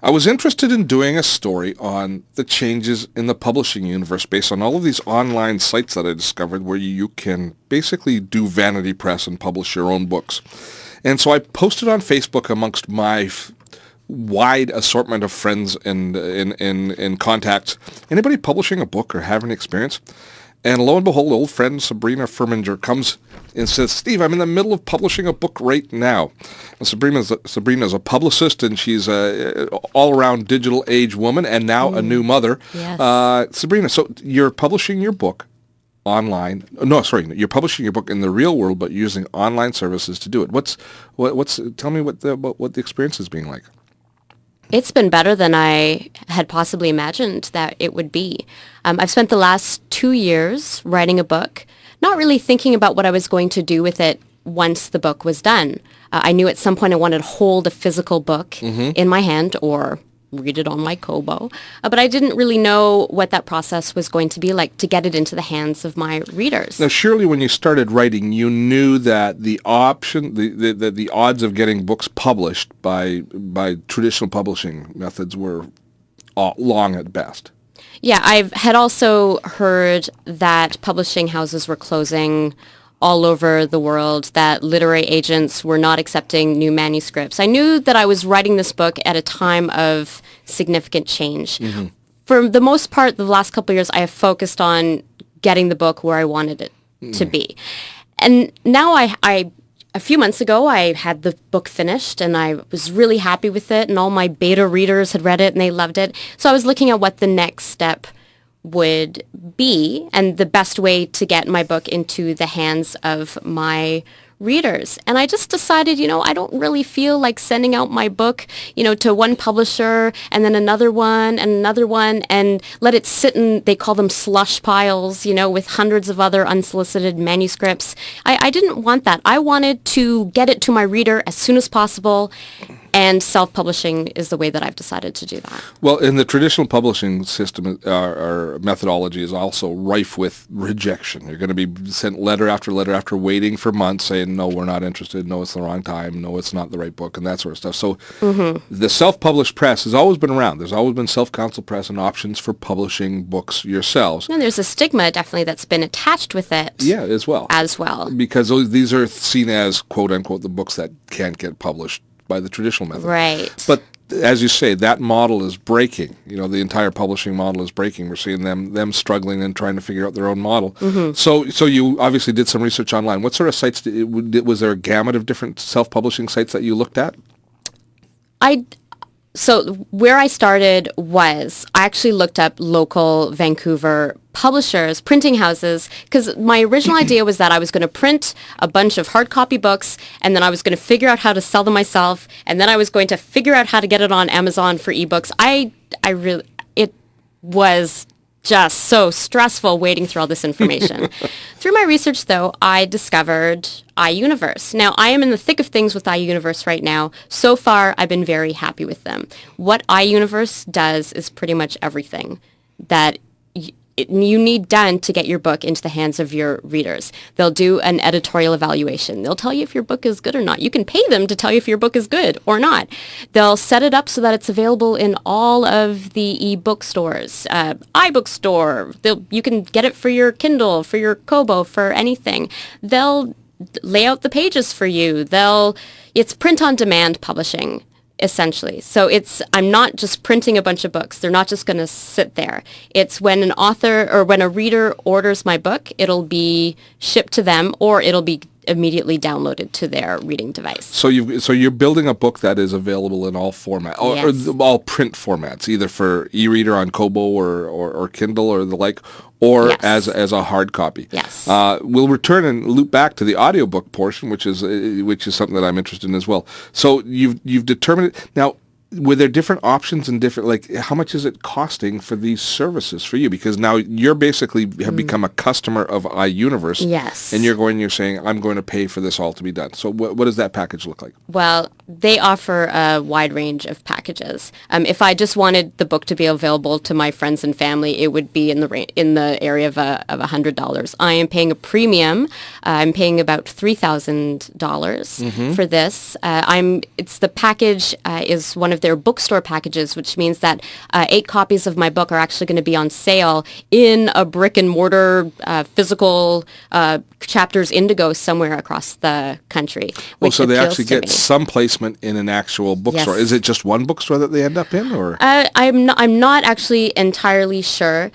I was interested in doing a story on the changes in the publishing universe based on all of these online sites that I discovered where you can basically do vanity press and publish your own books. And so I posted on Facebook amongst my wide assortment of friends and in contacts. Anybody publishing a book or having experience? And lo and behold, old friend Sabrina Furminger comes and says, Steve, I'm in the middle of publishing a book right now. And Sabrina's a publicist, and she's a all-around digital age woman and now a new mother. Yes. Sabrina, so you're publishing your book online. No, sorry, you're publishing your book in the real world, but using online services to do it. Tell me what the experience is being like. It's been better than I had possibly imagined that it would be. I've spent the last 2 years writing a book, not really thinking about what I was going to do with it once the book was done. I knew at some point I wanted to hold a physical book in my hand or read it on my Kobo, but I didn't really know what that process was going to be like to get it into the hands of my readers. Now, surely when you started writing, you knew that the odds of getting books published by traditional publishing methods were long at best. Yeah, I had also heard that publishing houses were closing all over the world, that literary agents were not accepting new manuscripts. I knew that I was writing this book at a time of significant change. For the most part, the last couple of years, I have focused on getting the book where I wanted it to be. And now a few months ago, I had the book finished, and I was really happy with it, and all my beta readers had read it, and they loved it. So I was looking at what the next step would be and the best way to get my book into the hands of my readers. And I just decided, I don't really feel like sending out my book, to one publisher and then another one and let it sit in, they call them slush piles, with hundreds of other unsolicited manuscripts. I didn't want that. I wanted to get it to my reader as soon as possible. And self-publishing is the way that I've decided to do that. Well, in the traditional publishing system, our methodology is also rife with rejection. You're going to be sent letter after letter after waiting for months saying, no, we're not interested, no, it's the wrong time, no, it's not the right book, and that sort of stuff. So the self-published press has always been around. There's always been self-counsel press and options for publishing books yourselves. And there's a stigma, definitely, that's been attached with it. Yeah, as well. Because these are seen as, quote-unquote, the books that can't get published by the traditional method. Right. But as you say, that model is breaking. The entire publishing model is breaking. We're seeing them struggling and trying to figure out their own model. So you obviously did some research online. What sort of sites was there a gamut of different self-publishing sites that you looked at? So where I started was I actually looked up local Vancouver publishers, printing houses, because my original idea was that I was going to print a bunch of hard copy books, and then I was going to figure out how to sell them myself, and then I was going to figure out how to get it on Amazon for ebooks. It was just so stressful wading through all this information. Through my research, though, I discovered iUniverse. Now, I am in the thick of things with iUniverse right now. So far, I've been very happy with them. What iUniverse does is pretty much everything that you need done to get your book into the hands of your readers. They'll do an editorial evaluation. They'll tell you if your book is good or not. You can pay them to tell you if your book is good or not. They'll set it up so that it's available in all of the ebook stores, iBook Store. You can get it for your Kindle, for your Kobo, for anything. They'll lay out the pages for you. It's print-on-demand publishing, essentially. So I'm not just printing a bunch of books. They're not just going to sit there. It's when an author or when a reader orders my book, it'll be shipped to them or it'll be immediately downloaded to their reading device. So you're building a book that is available in all formats, Yes. or all print formats, either for e-reader on Kobo or Kindle or the like, or Yes. as a hard copy. Yes. We'll return and loop back to the audiobook portion, which is something that I'm interested in as well. So you've determined it. Now, were there different options and different, like, how much is it costing for these services for you? Because now you're basically have become a customer of iUniverse. Yes. And you're saying, I'm going to pay for this all to be done. So what does that package look like? Well, They offer a wide range of packages. If I just wanted the book to be available to my friends and family, it would be in the area of $100. I am paying a premium. I'm paying about $3,000 for this. It's the package is one of their bookstore packages, which means that 8 copies of my book are actually going to be on sale in a brick and mortar physical Chapters Indigo somewhere across the country. Oh, so they actually get some placement in an actual bookstore. Yes. Is it just one bookstore that they end up in, or? I'm not actually entirely sure.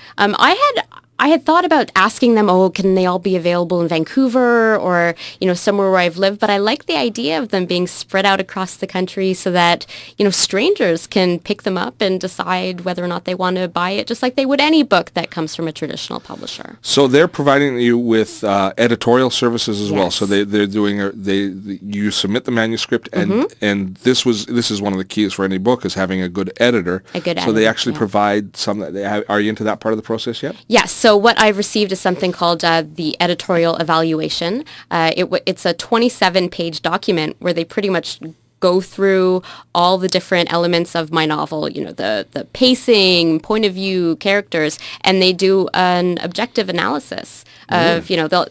I had thought about asking them, can they all be available in Vancouver or, somewhere where I've lived? But I like the idea of them being spread out across the country so that, strangers can pick them up and decide whether or not they want to buy it, just like they would any book that comes from a traditional publisher. So they're providing you with editorial services as well. Yes. So they're doing you submit the manuscript, and this is one of the keys for any book is having a good editor. So they actually provide some. Are you into that part of the process yet? Yes. So what I've received is something called the editorial evaluation. It's a 27-page document where they pretty much go through all the different elements of my novel, the pacing, point of view, characters, and they do an objective analysis of,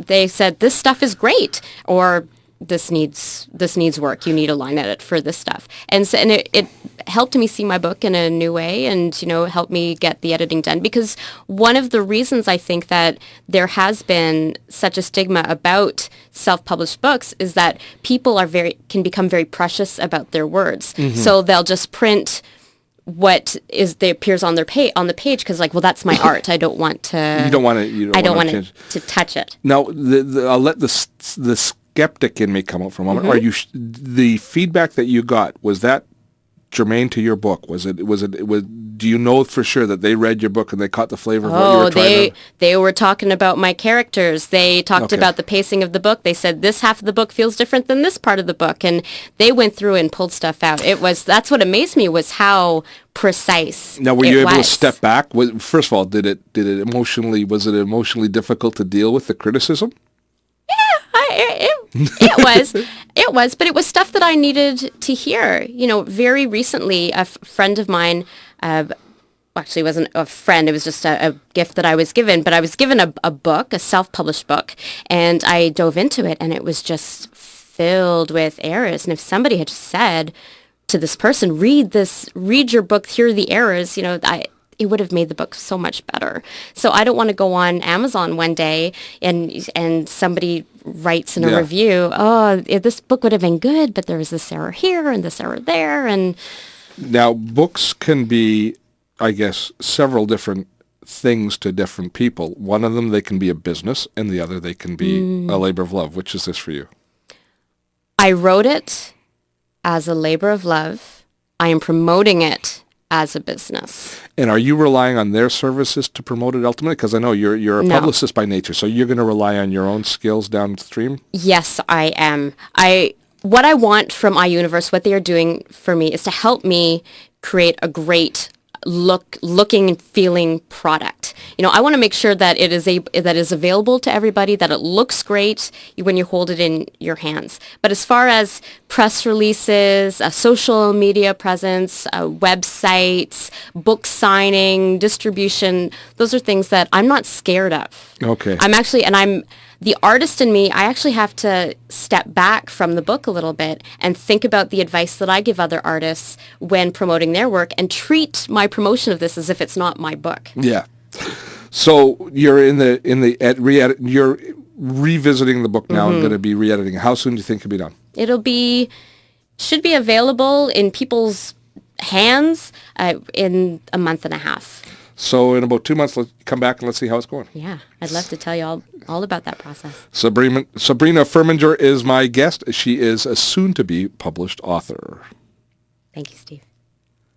they said this stuff is great, or this needs work. You need a line edit for this stuff. And so, it helped me see my book in a new way and, helped me get the editing done. Because one of the reasons I think that there has been such a stigma about self-published books is that people can become very precious about their words. So they'll just print what appears on the page because that's my art. I don't want to. You don't want to. I don't want to touch it. Now, I'll let the skeptic in me come out for a moment. Are you the feedback that you got, was that germane to your book? Do you know for sure that they read your book and they caught the flavor of what you were trying to... they were talking about my characters. They talked about the pacing of the book. They said this half of the book feels different than this part of the book, and they went through and pulled stuff out. That's what amazed me, was how precise. Now, were you able to step back? First of all, was it emotionally difficult to deal with the criticism? It was, but it was stuff that I needed to hear. Very recently, a friend of mine, actually it wasn't a friend, it was just a gift that I was given, but I was given a book, a self-published book, and I dove into it, and it was just filled with errors. And if somebody had just said to this person, read your book, here are the errors, it would have made the book so much better. So I don't want to go on Amazon one day and somebody writes in a review, this book would have been good, but there was this error here and this error there. And now, books can be, I guess, several different things to different people. One of them, they can be a business, and the other, they can be a labor of love. Which is this for you? I wrote it as a labor of love. I am promoting it as a business. And are you relying on their services to promote it ultimately? Because I know you're a publicist by nature, so you're going to rely on your own skills downstream? Yes, I am. What I want from iUniverse, what they are doing for me, is to help me create a great looking and feeling product. I want to make sure that it is available to everybody, that it looks great when you hold it in your hands. But as far as press releases, social media presence, websites, book signing, distribution, those are things that I'm not scared of. Okay. The artist in me, I actually have to step back from the book a little bit and think about the advice that I give other artists when promoting their work and treat my promotion of this as if it's not my book. Yeah. So you're you're revisiting the book now and going to be re-editing. How soon do you think it'll be done? Should be available in people's hands in a month and a half. So in about 2 months, let's come back and let's see how it's going. Yeah, I'd love to tell you all about that process. Sabrina Furminger is my guest. She is a soon-to-be published author. Thank you, Steve.